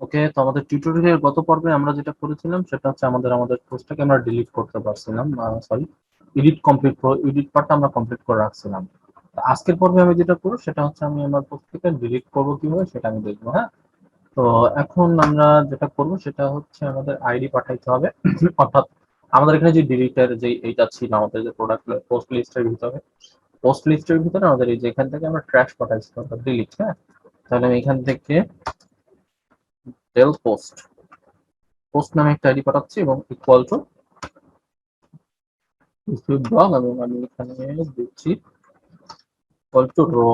ওকে, তো আমাদের টিউটোরিয়ালের গত পর্বে আমরা যেটা করেছিলাম সেটা হচ্ছে আমাদের পোস্টটাকে আমরা ডিলিট করতে পারছিলাম, সরি, এডিট পার্টটা আমরা কমপ্লিট করে রাখছিলাম। আজকের পর্বে আমি যেটা করবো সেটা হচ্ছে আমি আমার পোস্টটাকে ডিলিট করবো কিভাবে সেটা আমি দেখবো। হ্যাঁ, তো এখন আমরা যেটা করব সেটা হচ্ছে আমাদের আইডি পাঠাইতে হবে। অর্থাৎ আমাদের এখানে যে ডিলিটের যে এইটা ছিল আমাদের যে প্রোডাক্ট পোস্ট লিস্টের ভিতরে আমাদের এই যে এখান থেকে আমরা ট্র্যাশ পাঠাইছি অর্থাৎ ডিলিট। হ্যাঁ, তাহলে আমি এখান থেকে ডেল পোস্ট পোস্ট নামে একটা আইডি পাঠাচ্ছি এবং ইকুয়াল টু ব্লগ, এবং আমি এখানে দিচ্ছি equal to row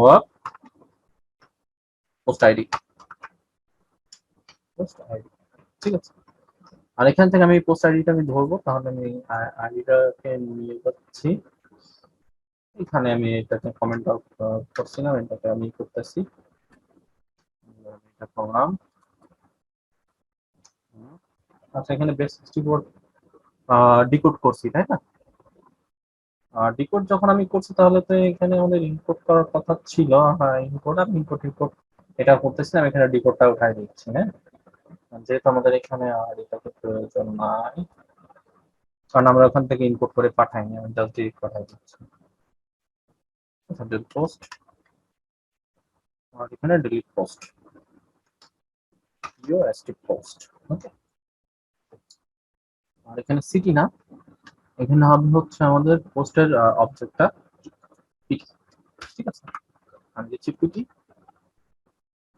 post ID. ঠিক আছে, আর এখান থেকে আমি পোস্ট আইডিটা আমি ধরবো, তাহলে আমি আইডিটাকে নিয়ে যাচ্ছি এখানে। আমি এটাকে কমেন্ট আউট করছিলাম, এটাকে আমি করতেছি, এটা করলাম। আচ্ছা, এখানে বেস 64 ডিকোড করছি, তাই না? ডিকোড যখন আমি করছি তাহলে তো এখানে আমাদের ইনপুট করার কথা ছিল। হ্যাঁ, ইনপুট আর ইনপুট এটা করতেছিলাম, এখানে ডিকোডটা উঠাই দিচ্ছি। হ্যাঁ, যেহেতু আমাদের এখানে আর এটাকে প্রয়োজন নাই, কারণ আমরা ওখান থেকে ইনপুট করে পাঠাইনি, আমি জাস্ট ডিলিট পাঠাই দিচ্ছি। পোস্ট, আর এখানে ডিলিট পোস্ট, পোস্ট। ওকে, আর এখানে সিটি না, এখানে হবে হচ্ছে আমাদের পোস্টের অবজেক্টটা পিটি। ঠিক আছে, আমি দিচ্ছি পিটি,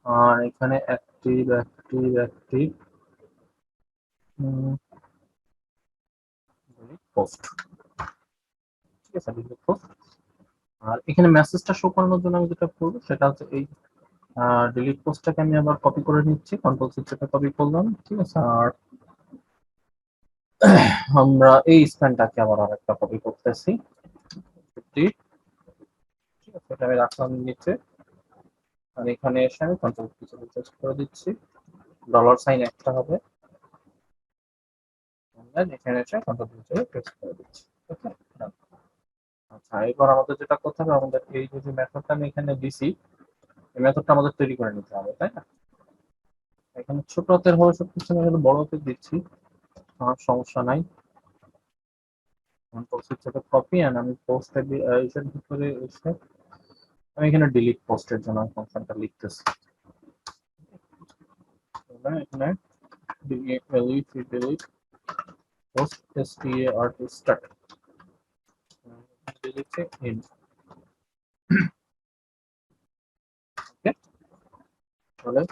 আর এখানে অ্যাক্টিভ অ্যাক্টিভ অ্যাক্টিভ পোস্ট। ঠিক আছে, পোস্ট। আর এখানে মেসেজটা শো করানোর জন্য আমি যেটা করবো সেটা হচ্ছে এই ডিলিট পোস্টটাকে আমি আবার কপি করে নিচ্ছি, কন্ট্রোল সিটা কপি করলাম। ঠিক আছে, আর আমরা এই স্প্যানটাকে আবার আরেকটা কপি করতেছি। ঠিক আছে, এটা আমি রাখলাম নিচে, আর এখানে এসে আমি কন্ট্রোল পেস্ট করে দিচ্ছি। ডলার সাইন একটা হবে, এখানে এসে কন্ট্রোল পেস্ট করে দিচ্ছি। ওকে, আচ্ছা, এবার আমাদের যেটা করতে হবে, আমাদের এই যে মেথডটা আমি এখানে দিছি, এই মেথডটা আমাদের তৈরি করে নিতে হবে, তাই না? এখানে ছোট হাতের হবে সবকিছু, আমি এখানে বড় হাতের দিচ্ছি, আমার সমস্যা নাই। কপি, এন্ড আমি পোস্টের এর ভিতরে এসে আমি এখানে ডিলিট পোস্টের জন্য ফাংশনটা লিখতেছি। এখানে ডিলিট পোস্ট start লিখে in। ওকে, তাহলে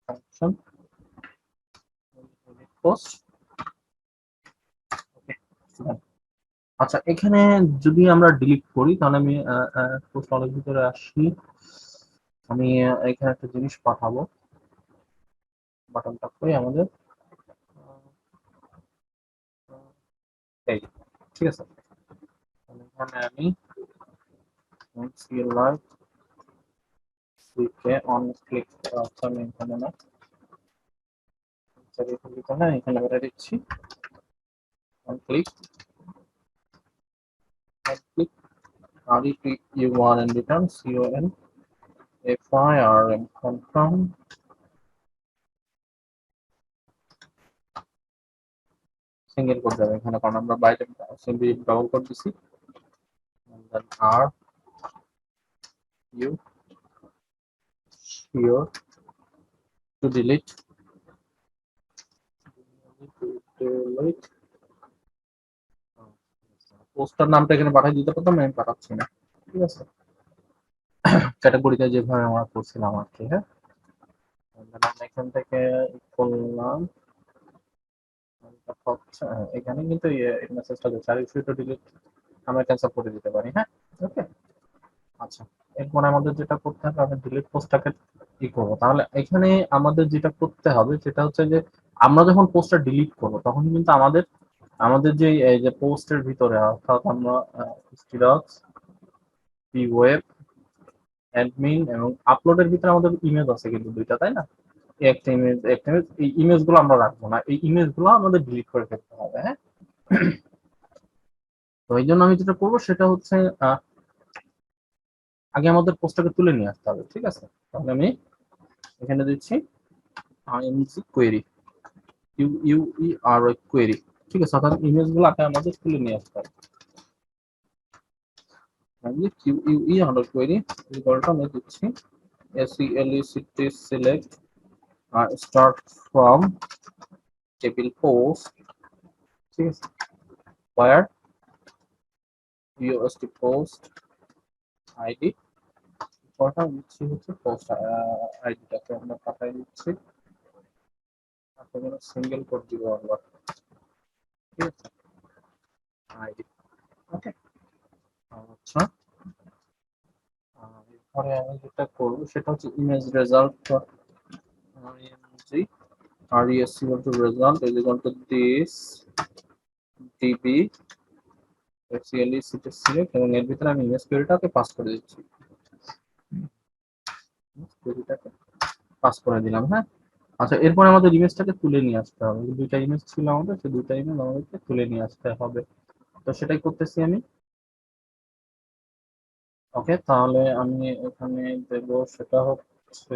ফাংশন পোস্ট। ওকে, আচ্ছা, এখানে যদি আমরা ডিলিট করি তাহলে আমি পোস্ট অনেক ভিতরে আসি, আমি এখানে একটা জিনিস পাঠাবো, বাটনটা কই আমাদের, এই, ঠিক আছে, এখানে আমি CLI কে অন ক্লিক, আচ্ছা আমি এখানে না, এখানে বেড়ে দিচ্ছি on click, RETU1 and return CONFIRM confirm। Single quote যাবে এখানে, কারণ আমরা বাইরে সিম্পলি ডাবল কোড দিছি। Then are you sure to delete poster নামটা এখানে পাঠিয়ে দিতে পারতাম, আমি পাঠাচ্ছি না। ঠিক আছে, ক্যাটাগরিতে যেভাবে আমরা করছিলাম আর কি। হ্যাঁ, এখান থেকে করলাম, এখানে কিন্তু মেসেজটা দিচ্ছে আর ইউ টু ডিলিট, আমরা ক্যান্সেল করে দিতে পারি। হ্যাঁ, ওকে, আচ্ছা, এরপর আমাদের যেটা করতে হবে, আমি ডিলিট পোস্টটাকে কি করবো, তাহলে এখানে আমাদের যেটা করতে হবে সেটা হচ্ছে যে আমরা যখন পোস্টটা ডিলিট করবো তখন কিন্তু আমাদের আমাদের যে এই যে পোস্টের ভিতরে, অর্থাৎ আমরা স্টিডক্স পি ওয়েব অ্যাডমিন এবং আপলোডের ভিতরে আমাদের ইমেজ আছে কিন্তু দুইটা, তাই না? একটা ইমেজ এই ইমেজ গুলো আমরা রাখবো না, এই ইমেজ গুলো আমাদের ডিলিট করে ফেলতে হবে। হ্যাঁ, তো এই জন্য আমি যেটা করবো সেটা হচ্ছে আগে আমাদের পোস্টটাকে তুলে নিয়ে আসতে হবে। ঠিক আছে, তাহলে আমি এখানে দিচ্ছি আইএনজি কোয়েরি, ইউইআরওয়াই কোয়েরি। ঠিক আছে, অর্থাৎ ইমেজগুলো আপনি আমাদের তুলে নিয়ে আসতে হবে। আমি কিউইউই আন্ডার কোয়েরি রিকলটা আমি দিচ্ছি select select start from table post, ঠিক আছে, where UST পোস্ট আইডি, রিকলটা দিচ্ছি হচ্ছে পোস্ট আইডিটাকে আমরা পাঠাই দিচ্ছি, আপনাদের সিঙ্গেল কোড দিব আমরা, ঠিক আছে, আইডি। ওকে, আচ্ছা, এরপরে আমি যেটা করবো সেটা হচ্ছে image result img res equal to result is equal to this db select এবং এর ভিতরে আমি ইমেজ কোয়েরিটাকে পাস করে দিচ্ছি, কোয়েরিটাকে পাস করে দিলাম। হ্যাঁ, আচ্ছা, এরপরে আমাদের ইমেজটাকে তুলে নিয়ে আসতে হবে। দুইটা ইমেজ ছিল আমাদের, সেই দুইটা ইমেজ আমাদেরকে তুলে নিয়ে আসতে হবে, তো সেটাই করতেছি আমি। ওকে, তাহলে আমি এখানে দেব সেটা হচ্ছে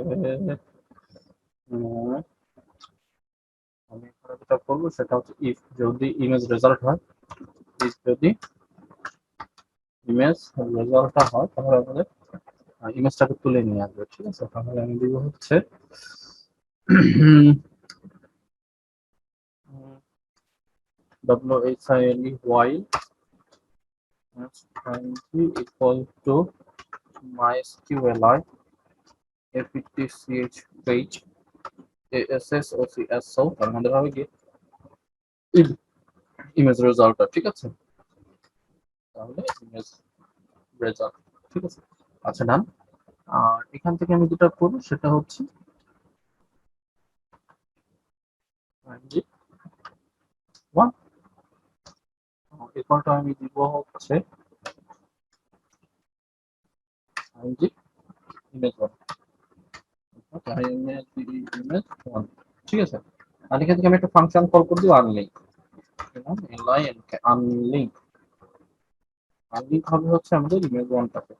আমি এখানে যেটা করবো সেটা হচ্ছে ইফ যদি ইমেজ রেজাল্ট হয়, ইফ যদি ইমেজ রেজাল্টটা হয় তাহলে আমাদের ইমেজটাকে তুলে নিয়ে আসবে। ঠিক আছে, তাহলে আমি দিব হচ্ছে while equal to MySQL aptch page ASSOCSO, তার মধ্যে হবে কি ইমেজ রেজাল্টটা। ঠিক আছে, তাহলে ইমেজ রেজাল্ট, ঠিক আছে। আচ্ছা, ডান। আর এখান থেকে আমি যেটা করবো সেটা হচ্ছে এরপরটা আমি দিব হচ্ছে ইমেজ ওয়ান, ঠিক আছে। আর এখান থেকে আমি একটা ফাংশন কল করে দিব আনলিঙ্ক, আনলিঙ্ক আনলিঙ্ক হবে হচ্ছে আমাদের ইমেজ ওয়ানটাকে,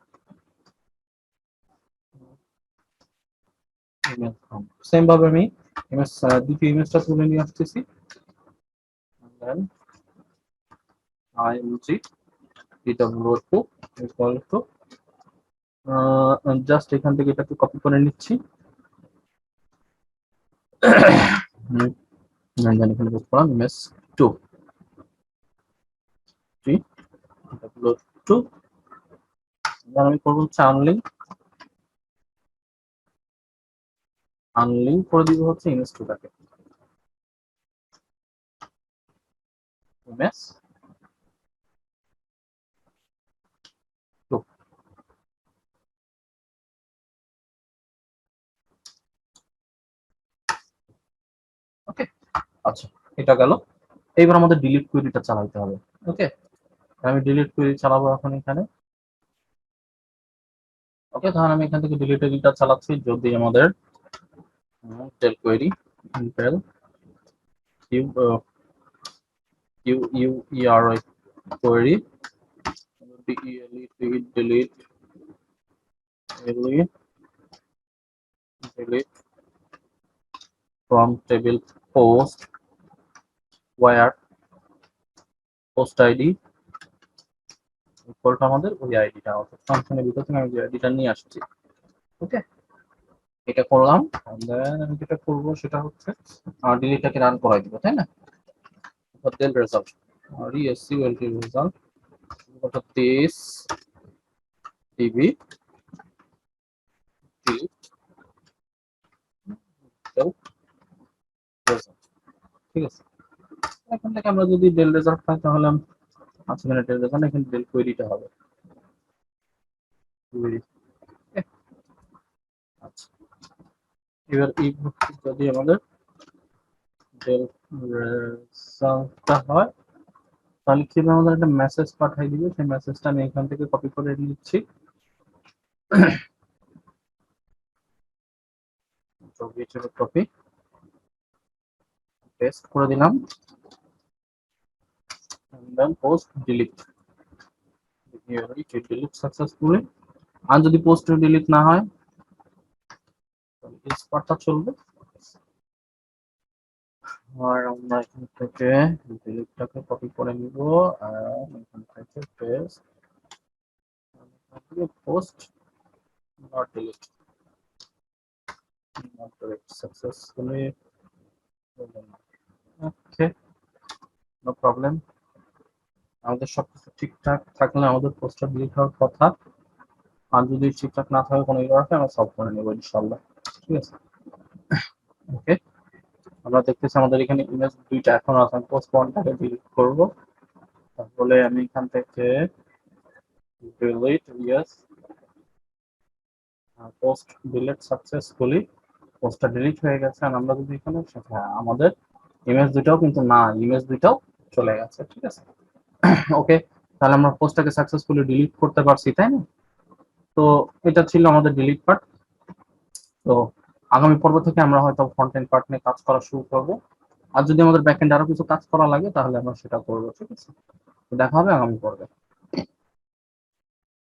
ইমেজ ওয়ান। সেম ভাবে আমি ইমেজ দ্বিতীয় ইমেজটা তুলে নিয়ে আসতেছি, দেন img pw2 equal to just এখান থেকে এটাকে কপি করে নিচ্ছি, এখানে বসে পড়লাম ইমেজ 2 pw2, দেন আমি করবো হচ্ছে আনলিঙ্ক, আনলিঙ্ক করে দিব হচ্ছে ইমেজ 2টাকে, ইমেজ 2। ওকে, আচ্ছা, এটা গেল। এইবার আমাদের ডিলিট কুইরিটা চালাতে হবে। ওকে, আমি ডিলিট কুইরি চালাবো এখন এখানে। ওকে, তাহলে আমি এখান থেকে ডিলিট কুইরিটা চালাচ্ছি। যদি আমাদের টেল query tell QUERY query delete from table post where post id equal to আমাদের ওই আইডিটা, অর্থাৎ ফাংশনের ভিতর থেকে আমি যে আইডিটা নিয়ে আসছি। ওকে, এটা করলাম। দেন আমি যেটা করবো সেটা হচ্ছে ডিলিটটাকে রান করাই দিব, তাই না? del result resql result অর্থাৎ this db delete result, ঠিক আছে। এখান থেকে আমরা যদি ডেল রেজাল্ট পাই তাহলে আচ্ছা, এখানে ডেল রেজাল্ট, এখানে ডেল কোয়েরিটা হবে কোয়েরি। আচ্ছা, এবার এই যদি আমাদের ডেল রেজাল্টটা হয় তাহলে কি আমাদের একটা মেসেজ পাঠিয়ে দিবে, সেই মেসেজটা আমি এখান থেকে কপি করে নিচ্ছি, কপি পেস্ট করে দিলাম, দেন পোস্ট ডিলিট, ডিলিট সাকসেসফুলি। আর যদি পোস্ট ডিলিট না হয় ইস পার্টটা চলবে। আর আমরা এখান থেকে ডিলিটটাকে কপি করে নিব, আর এখান থেকে paste, post not delete, not delete successfully. Okay, no problem. আমাদের সবকিছু ঠিকঠাক থাকলে আমাদের পোস্টটা ডিলিট হওয়ার কথা, আর যদি ঠিকঠাক না থাকে কোনো এরর আছে আমরা সলভ করে নেব ইনশাআল্লাহ। ঠিক আছে, ওকে। আমরা দেখতেছি আমাদের এখানে ইমেজ দুইটা এখন আছে, পোস্ট ওয়ানটাকে ডিলিট করব, তাহলে আমি এখান থেকে delete, yes, post delete successfully, পোস্টটা ডিলিট হয়ে গেছে। আর আমরা যদি এখানে আমাদের ইমেজ দুটাও কিন্তু না, ইমেজ দুটাও চলে গেছে। ঠিক আছে, ওকে। তাহলে আমরা পোস্টটাকে সাকসেসফুলি ডিলিট করতে পারছি, তাই না? তো এটা ছিল আমাদের ডিলিট পার্ট। তো আগামী পর্ব থেকে আমরা হয়তো ফ্রন্ট এন্ড পার্ট নিয়ে কাজ করা শুরু করব, আর যদি আমাদের ব্যাক এন্ড আরো কিছু কাজ করা লাগে তাহলে আমরা সেটা করবো। ঠিক আছে, দেখা হবে আগামী পর্বে।